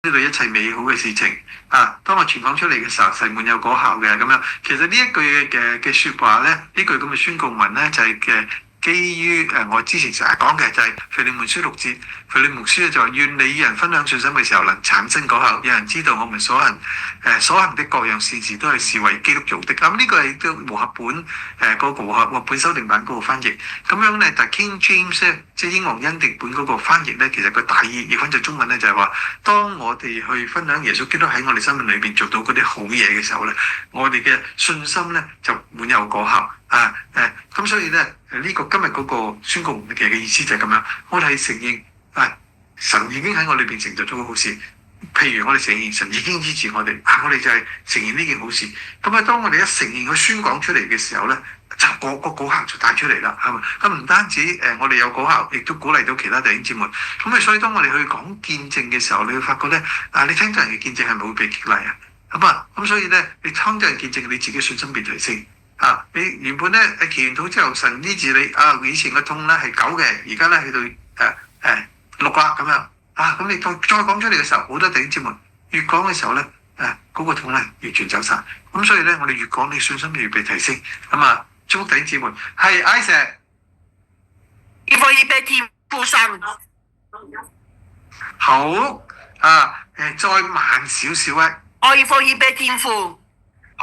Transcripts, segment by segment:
呢度一切美好嘅事情啊！當我傳講出嚟嘅時候，神滿有果效嘅咁樣。其實呢一句嘅説話咧，呢句咁嘅宣告文咧，就係基於我之前成日講嘅，就係腓利門書6節，腓利門書就話：願你與人分享信心嘅時候，能產生果效，有人知道我們所行的各樣善事都係視為基督做的。咁呢個係都和合本嗰個和合本修訂版嗰個翻譯。咁樣咧，但 King James 咧，即係英皇恩定本嗰個翻譯咧，其實個大意譯翻做中文咧，就係話：當我哋去分享耶穌基督喺我哋生命裏邊做到嗰啲好嘢嘅時候咧，我哋嘅信心咧就滿有果效。咁所以咧，呢個今日嗰個宣告嘅意思就係咁樣，我哋係承認神已經喺我裏邊成就咗個好事。譬如我哋承認神已經醫治我哋，我哋就係承認呢件好事。咁當我哋一承認佢宣講出嚟嘅時候咧，就個果效就帶出嚟啦，係嘛？咁唔單止我哋有果效，亦都鼓勵到其他弟兄姊妹。咁所以當我哋去講見證嘅時候，你會發覺咧，你聽到人嘅見證係咪會被激勵啊？咁所以咧，你聽到人見證，你自己信心被提升。你原本咧祈完禱之後，神醫治你以前嘅痛咧係9嘅，而家咧去到6啦咁樣。咁你再講出嚟嘅時候，好多弟兄姊妹越講嘅時候咧，嗰個痛咧完全走晒。咁所以咧，我哋越講，你信心越被提升。祝福弟兄姊妹。係 Isaac， 預備天父神。好再慢少少啊！我要預備天父。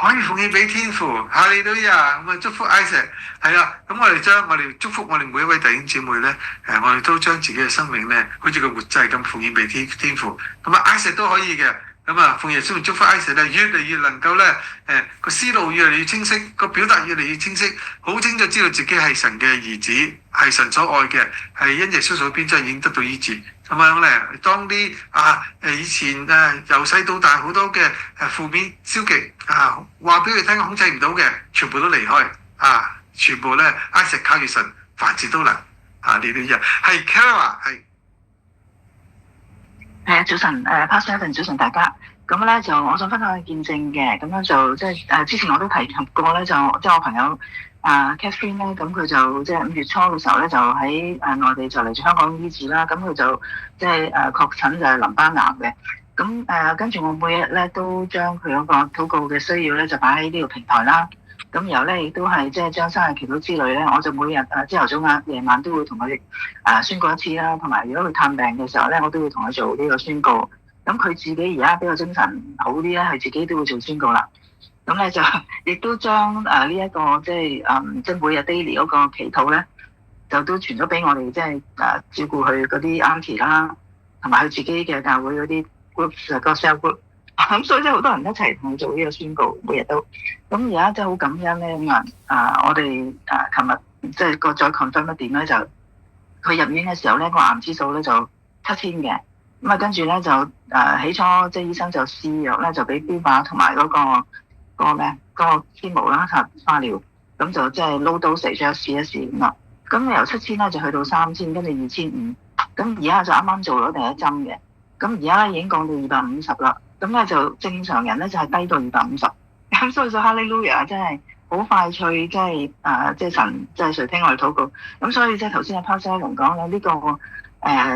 可以奉獻俾天父，哈利路亞！咁祝福 Isaac 係啦。咁我哋祝福我哋每一位弟兄姊妹咧，我哋都將自己嘅生命咧，好似個活祭咁奉獻俾天父。Isaac 都可以嘅。奉耶穌祝福 Isaac 咧，越嚟越能夠咧，個思路越嚟越清晰，個表達越嚟越清晰，好清楚知道自己係神嘅兒子，係神所愛嘅，係因耶穌所鞭傷已經得到醫治。咁樣咧，當啲以前由細到大好多嘅負面消極話俾佢聽控制唔到嘅，全部都離開全部咧 Isaac 靠住神，凡事都能呢啲人係 Kara 係早晨Pastor Evan，早晨大家。咁咧就我想分享個見證嘅，咁樣就即係之前我都提及過咧，就即係我朋友Catherine 咧，咁佢就即係5月初嘅時候咧，就喺內地就嚟住香港醫治啦。咁佢就即係確診就係淋巴癌嘅。咁跟住我每日咧都將佢嗰個禱告嘅需要咧就擺喺呢個平台啦。咁然後咧亦都係即係將生日祈禱之類咧，我就每日朝頭早夜晚都會同佢宣告一次啦。同埋如果佢探病嘅時候咧，我都會同佢做呢個宣告。咁佢自己而家比較精神好啲咧，佢自己都會做宣告啦。咁咧就亦都將呢一個即係每日 daily 嗰個祈禱咧，就都傳咗俾我哋即係照顧佢嗰啲 auntie 啦，同埋佢自己嘅教會嗰啲 group 個 cell group。咁所以即係好多人一齊同佢做呢個宣告，每日都。咁而家真係好感恩咧咁我哋琴日即係個再 confirm 一點咧，就佢入院嘅時候咧，個癌指數咧就7000嘅。咁跟住咧就起初即係醫生就試藥咧，就俾標靶同埋嗰個chemo啦化療，咁就即係撈到死咗試一試咁啊。咁由7000咧就去到3000，跟住2500。咁而家就啱啱做咗第一針嘅。咁而家咧已經降到250啦。咁咧就正常人咧就係低到250。咁所以就哈利路亞真係好快脆，即係即係神即係垂聽我哋禱告。咁所以即係頭先阿 Pastor 講咧呢個。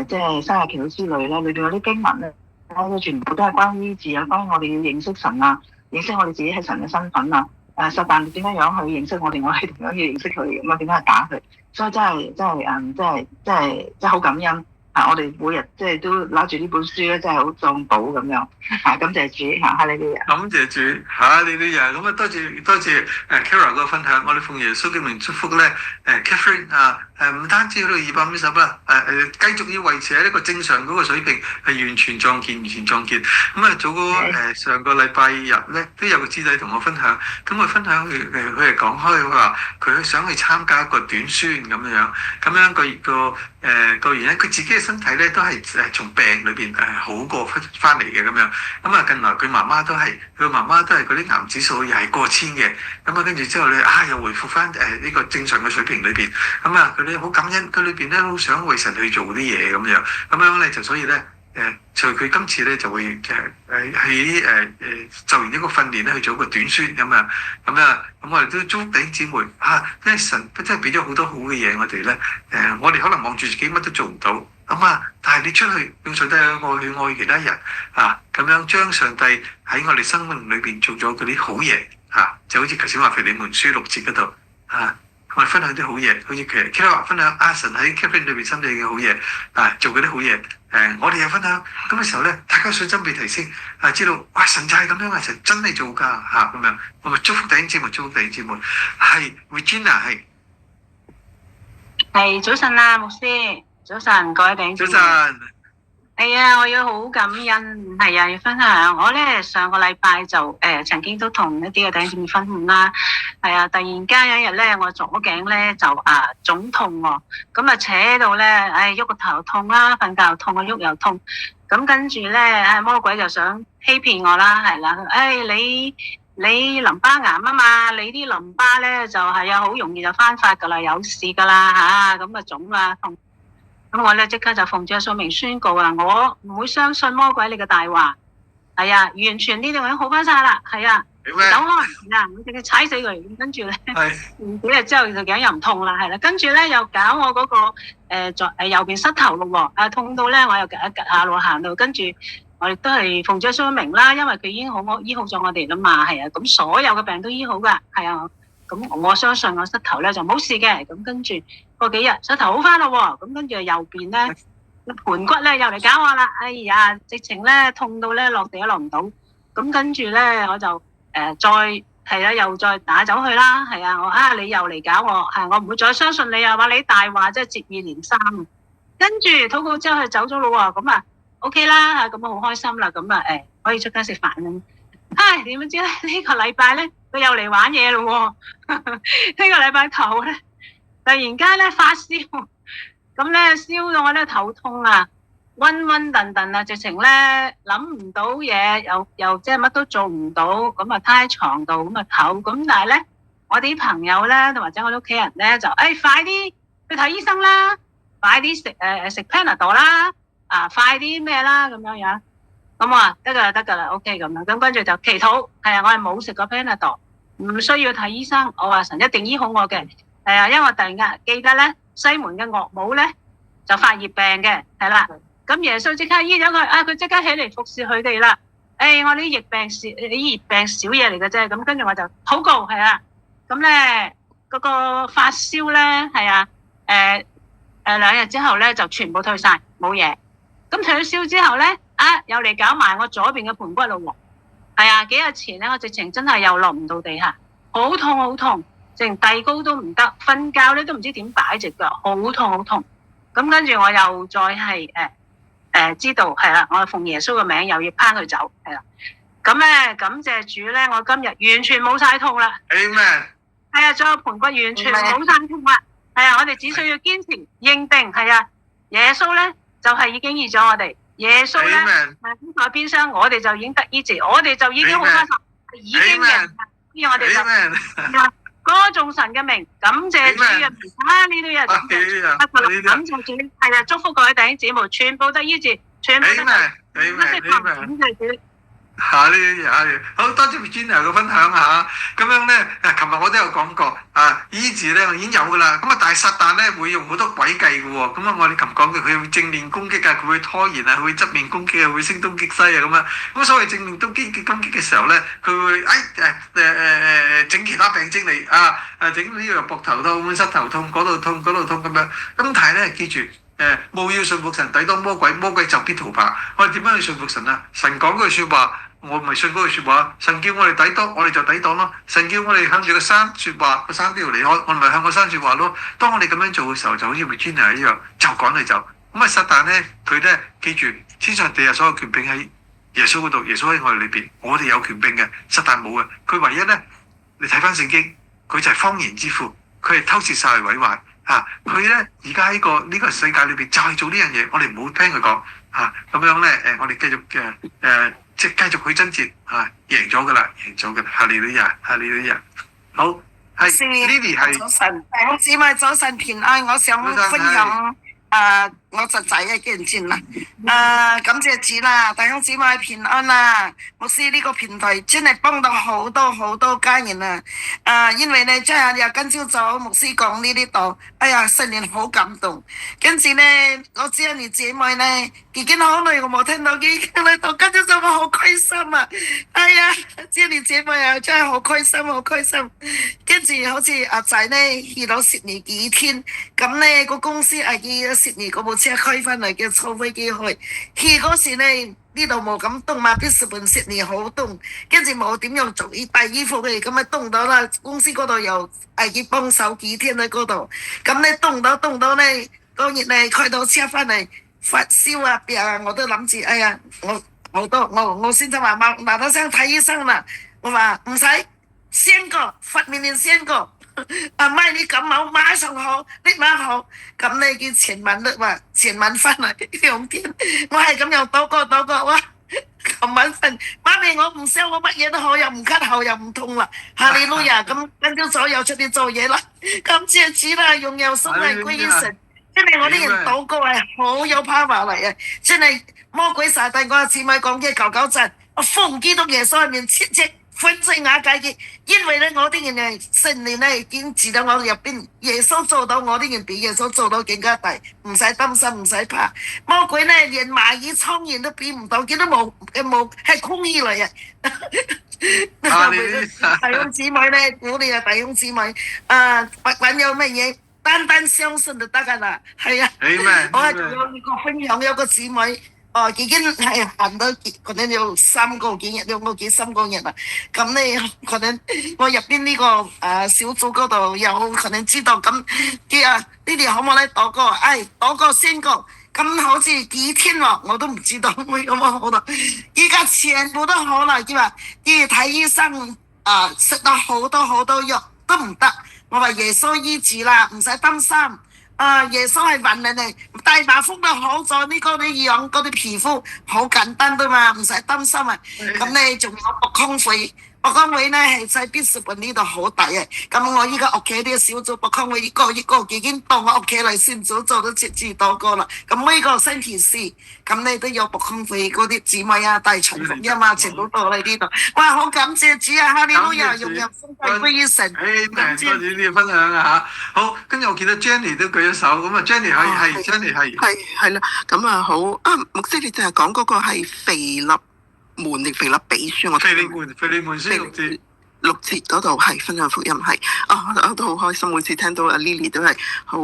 即係生日祈禱之類咧，裏邊有啲經文咧，我全部都係關於醫治啊，關於我哋要認識神啊，認識我哋自己係神嘅身份啊。撒旦點樣去認識我哋，我係同樣要認識佢，咁點樣去打佢。所以真係好感恩。我哋每日即係都攞住呢本書咧，真係好壯寶咁樣。感謝主，哈利路亞。感謝主，哈利路亞。咁多謝Kara 個分享，我哋奉耶穌嘅名祝福咧，Catherine 唔單止去到250啦，繼續要維持喺呢個正常嗰個水平，係完全壯健。早上個禮拜日咧，都有個姊弟同我分享，咁佢分享佢係講開，佢話佢想去參加一個短宣咁樣個原因，佢自己嘅身體咧都係從病裏邊好過翻嚟嘅咁樣。近來佢媽媽都係嗰啲癌指數又係過千嘅。跟住之後咧又回復翻呢個正常嘅水平裏邊。佢哋好感恩，佢裏邊咧好想為神去做啲嘢咁樣咧就所以咧就佢今次咧就會喺就完呢個訓練咧去做一個短宣咁我哋都祝福弟兄姊妹因為神真係俾咗好多好嘅嘢我哋咧，我哋可能望住自己乜都做唔到，但係你出去用上帝嘅愛去愛其他人咁樣將上帝喺我哋生命裏邊做咗嗰啲好嘢就好似頭先話腓利門書6節嗰度我哋分享啲好嘢，好似其實 Kira 分享阿神喺 Catherine 裏邊心理嘅好嘢做嗰啲好嘢我哋又分享咁嘅時候咧，大家信心被提升知道哇神就係咁樣神真係做㗎咁樣，我咪祝福弟兄姊妹，祝福弟兄姊妹。係 Regina 係早晨啊，牧師，早晨各位弟兄姊妹。早晨。係啊，我要好感恩，係啊，要分享。我咧上個禮拜就曾經都同一啲嘅弟兄姊妹分享啦。係啊，突然間有一日咧，我左頸咧就腫痛喎，咁啊扯到咧，喐個頭痛啦，瞓覺又痛，喐又痛。咁跟住咧，魔鬼就想欺騙我啦，係啦，你淋巴癌啊嘛，你啲淋巴咧就係好容易就翻發噶啦，有事噶啦咁啊腫啦痛。咁我咧即刻就奉主嘅聖名宣告我唔會相信魔鬼你嘅大話，係啊，完全呢度已經好翻晒啦，係啊，走開我淨係踩死佢，跟住咧幾日之後就頸又唔痛啦，係啦，跟住咧又搞我嗰個右邊膝頭咯喎，痛到咧我又趌一趌下路行到，跟住我亦都係奉主嘅聖名啦，因為佢已經醫好咗我哋啦嘛，係啊，咁所有嘅病都醫好噶，係啊。咁我相信我膝頭咧就冇事嘅，咁跟住過幾日膝頭好翻咯喎，咁跟住右邊咧盤骨咧又嚟搞我啦，哎呀，直情咧痛到咧落地都落唔到，咁跟住咧我就又再打走佢啦，係啊，你又嚟搞我，我唔會再相信你啊，話你大話即係接二連三，跟住禱告之後佢走咗咯喎，咁OK 啦，咁好開心啦，咁可以出街食飯咁。點樣知咧？呢個禮拜咧，佢又嚟玩嘢咯喎！呢個禮拜頭咧，突然間咧發燒，咁咧燒到我咧頭痛啊，暈暈頓頓啊，直情咧諗唔到嘢，又即係乜都做唔到，咁啊攤喺床度咁啊唞，咁但係咧，我啲朋友咧，或者我啲屋企人咧就快啲去睇醫生啦，快啲食 Panadol 啦，快啲咩啦咁樣樣。咁我話得噶啦 ，OK 咁樣，咁跟住就祈禱，我係冇食過 Panadol， 唔需要睇醫生，我話神一定醫好我嘅，因為我突然間記得咧，西門嘅岳母咧就發熱病嘅，係啦，咁耶穌即刻醫咗佢，佢即刻起嚟服侍佢哋啦，我啲熱病小嘢嚟嘅啫，咁跟住我就禱告，係啊，咁咧嗰個發燒咧2日之後咧就全部退晒，冇嘢，咁退咗燒之後咧。又嚟搞埋我左邊嘅盤骨咯喎，係啊，幾日前咧我直情真係又落唔到地下，好痛，直情遞高都唔得，瞓覺咧都唔知點擺隻腳，好痛，咁跟住我又再係知道係啦，我奉耶穌嘅名又要拋佢走，係啦，咁咧感謝主咧，我今日完全冇晒痛啦 Amen， 係啊，左盤骨完全冇晒痛啦，係啊，我哋只需要堅持認定，係啊，耶穌咧就係已經醫咗我哋。耶穌咧，喺邊廂，我哋就已經得醫治，我哋就已經好開心，已經嘅，所我哋就歌頌神嘅名，感謝主嘅名，呢啲嘢感謝主，係啊，祝福各位弟兄姊妹，全部得醫治，全部得感謝主。好多謝 Regina 嘅分享咁樣咧，琴日我都有講過醫治咧我已經有噶啦，咁但係撒旦咧會用好多詭計嘅喎，咁我哋琴講嘅佢會正面攻擊佢會拖延佢會側面攻擊會聲東擊西咁樣，咁所謂正面攻擊嘅時候咧，佢會整其他病徵嚟整呢個膊頭痛、膝頭痛、嗰度痛咁樣，咁但係咧記住。務要順服神，抵擋魔鬼，魔鬼就必逃跑。我哋點樣去順服神啊？神講句說話，我咪信嗰句說話。神叫我哋抵擋，我哋就抵擋咯。神叫我哋向住個山說話，個山都要離開，我哋咪向個山說話咯。當我哋咁樣做嘅時候，就好似 Regina 一樣，就趕你走。咁撒旦咧，佢咧記住，天上地下所有權柄喺耶穌嗰度，耶穌喺我哋裏邊，我哋有權柄嘅，撒旦冇嘅。佢唯一咧，你睇翻聖經，佢就係謊言之父，佢係偷竊、殺害、毀壞。佢咧而家喺呢個世界裏邊就係做呢樣嘢，我哋唔好聽佢講咁樣咧我哋繼續即係繼續去爭戰贏咗噶啦，哈利路亞，好係 Lily 係早晨，弟兄姊妹早晨平安，我想分享我侄仔嘅見證啦，感謝主啦，弟兄姊妹平安啦，牧師呢個平台真係幫到好多好多家人啊，因為呢真係又今朝早牧師講呢啲度，哎呀，新年好感動，跟住呢，我知你姐妹呢已經好耐我冇聽到佢喺度，今朝早我好開心啊，哎呀，知你姐妹啊真係好開心好開心，跟住好似阿仔呢去到悉尼幾天，咁呢個公司去悉尼嗰部車開返嚟叫坐飛機去嗰時呢呢度冇咁凍嘛，必士本悉尼好凍，跟住冇點樣做帶衣服嘅，咁咪凍到啦，公司嗰度又去幫手幾天喺嗰度，咁呢凍到呢嗰日呢開到車返嚟發燒啊病啊，我都諗住哎呀我先生話嗱得聲睇醫生啦，我話唔使先個發命令先個。阿媽你感冒馬上好，立馬好，咁你叫前晚都話前晚翻嚟2天，我係咁樣禱告，哇！琴晚瞓，媽咪我唔燒我乜嘢都好，又唔咳喉又唔痛啦，哈利路亞！咁今朝早又出去做嘢啦，感謝主啦，榮耀頌係歸於神，真係我啲人禱告係好有 power 嚟嘅，真係魔鬼撒旦我姊妹講嘅99陣，我奉基督耶穌入面切切。粉碎瓦解嘅，因為咧我啲人係聖靈咧已經住到我入邊，耶穌做到我啲人比耶穌做到更加大，唔使擔心，唔使怕。魔鬼咧連螞蟻蒼蠅都比唔到，見到冇係空氣嚟嘅。弟兄姊妹咧，鼓勵啊弟兄姊妹，不管有乜嘢，單相信就得噶啦。係啊，我係仲有一個分享，有個姊妹。已經係行到可能有3個幾日，2個幾3個日啦。咁呢，可能我入邊呢個小組嗰度有可能知道咁，佢啊呢啲可唔可以禱告？禱告先告，咁好似幾天喎，我都唔知道會咁好啦。依家全部都好啦，佢話要睇醫生，食到好多藥都唔得。我話耶穌醫治啦，唔使擔心。耶穌係揾人嚟，大麻風都好咗，呢個啲養嗰啲皮膚好簡單啫嘛，唔使擔心啊。咁你仲有博康會，博康會呢係喺必士本呢度好大嘅。咁我依家屋企啲小組博康會一個已經到我屋企嚟先做到截止多個啦。咁每個星期四，咁你都有博康會嗰啲姊妹啊、大傳福音啊，全部到你呢度。哇，好感謝主啊！哈利路亞，榮耀頌讚歸於神。多謝你嘅分享啊嚇。好，跟住我見到 Jenny 都舉咗手，咁啊 Jenny 係 Jenny 係啦，咁啊好啊，牧師你就係講嗰個係腓立門定腓立比書，我腓利門書6節嗰度係分享福音係我都好開心，每次聽到阿 Lily 都係好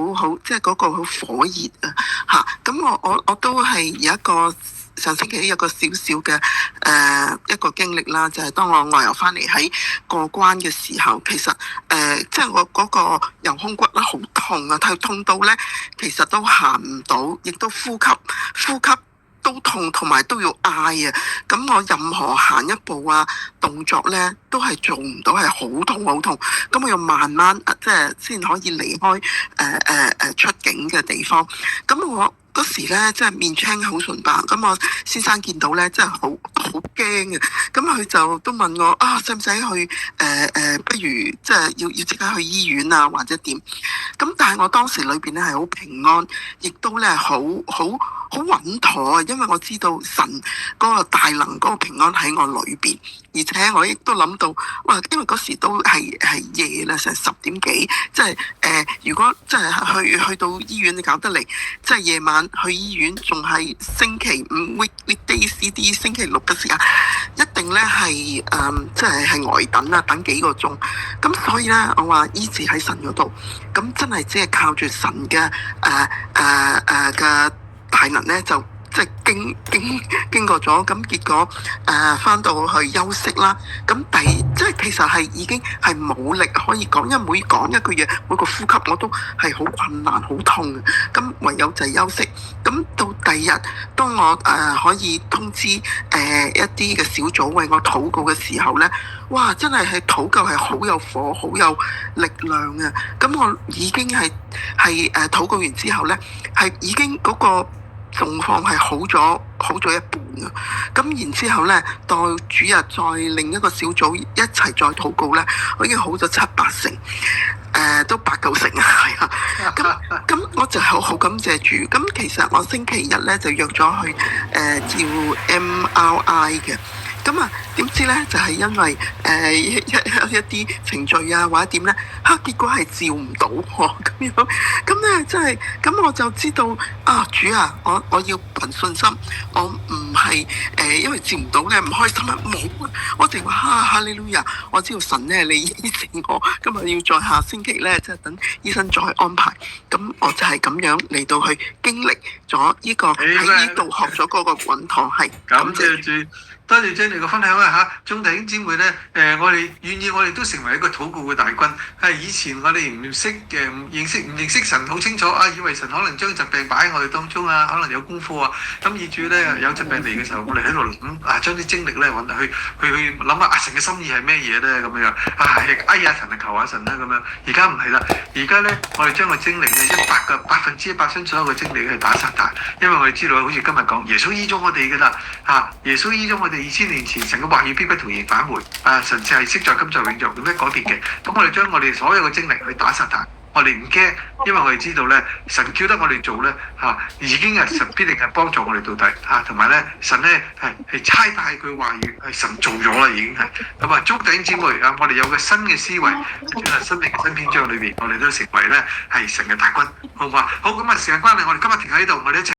即係嗰個好火熱啊嚇！咁我都係有一個上星期有個少少嘅一個經歷啦，就係當我外遊翻嚟喺過關嘅時候，其實即係我嗰個右胸骨咧好痛啊，痛到咧其實都行唔到，亦都呼吸都痛，同埋都要嗌啊！咁我任何行一步啊動作咧都係做唔到，係好痛。咁我要慢慢即係先可以離開出境嘅地方。咁我嗰時咧即係面青口唇白，咁我先生見到咧真係好驚啊！咁佢就都問我使唔使去不如即係要即刻去醫院啊，或者點？咁但係我當時裏邊咧係好平安，亦都咧好穩妥啊！因為我知道神嗰個大能嗰個平安喺我裏邊，而且我亦都諗到哇，因為嗰時都係夜啦，成10點幾，即係如果即係去到醫院你搞得嚟，即係夜晚去醫院仲係星期5 weekdays 啲星期6嘅時間，一定咧係即係呆等啊，等幾個鐘。咁所以咧，我話醫治喺神嗰度，咁真係只係靠住神嘅嘅大能咧，就即係經過咗，咁結果翻到去休息啦。咁即係其實係已經係冇力可以講，因為每講一句嘢，每個呼吸我都係好困難、好痛嘅。咁唯有就係休息。咁到第二日，當我可以通知一啲嘅小組為我禱告嘅時候咧，哇！真係禱告係好有火、好有力量啊！咁我已經係禱告完之後咧，係已經嗰個狀況係好咗一半啊！咁然之後咧，到主日再另一個小組一齊再禱告咧，我已經好咗7-8成。都8、9成啊，係啊。咁我就好感謝主。咁其實我星期日咧就約咗去照 MRI 嘅。咁啊，點知咧就係因為一啲程序啊或者點咧，結果係照唔到喎，咁樣，咁咧真係，咁我就知道啊，主啊，我要憑信心，我唔係因為照唔到咧唔開心啊，冇啊，我淨話哈利路亞，我知道神咧你醫治我，今日要再下星期咧即係等醫生再安排，咁我就係咁樣嚟到去經歷咗呢個喺呢度學咗嗰個滾堂係，感謝主。多謝Jenny個分享啊嚇，眾弟兄姊妹咧，我哋願意，我哋都成為一個禱告嘅大軍。係以前我哋唔認識神好清楚啊，以為神可能將疾病擺喺我哋當中啊，可能有功課啊。咁以至咧有疾病嚟嘅時候，我哋喺度諗啊，將啲精力咧揾去諗下神嘅心意係咩嘢咧咁樣啊，哎呀神啊求下神啦咁樣。而家唔係啦，而家咧我哋將個精力咧100%將所有嘅精力去打撒但，因為我哋知道好似今日講耶穌醫咗我哋㗎啦嚇，耶穌醫咗我哋。2000年前神嘅話語必不徒然返回，神就係昔在今在永在永不改變嘅。咁我哋將我哋所有嘅精力去打撒但，我哋唔驚，因為我哋知道咧，神叫得我哋做咧已經係神必定係幫助我哋到底同埋咧神咧係差派佢話語係神做咗啦，已經係咁啊！祝弟兄姊妹我哋有個新嘅思維，生命嘅新篇章裏邊，我哋都成為咧係神嘅大軍，好唔好啊？好咁啊！時間關係，我哋今日停喺呢度，我哋一齊。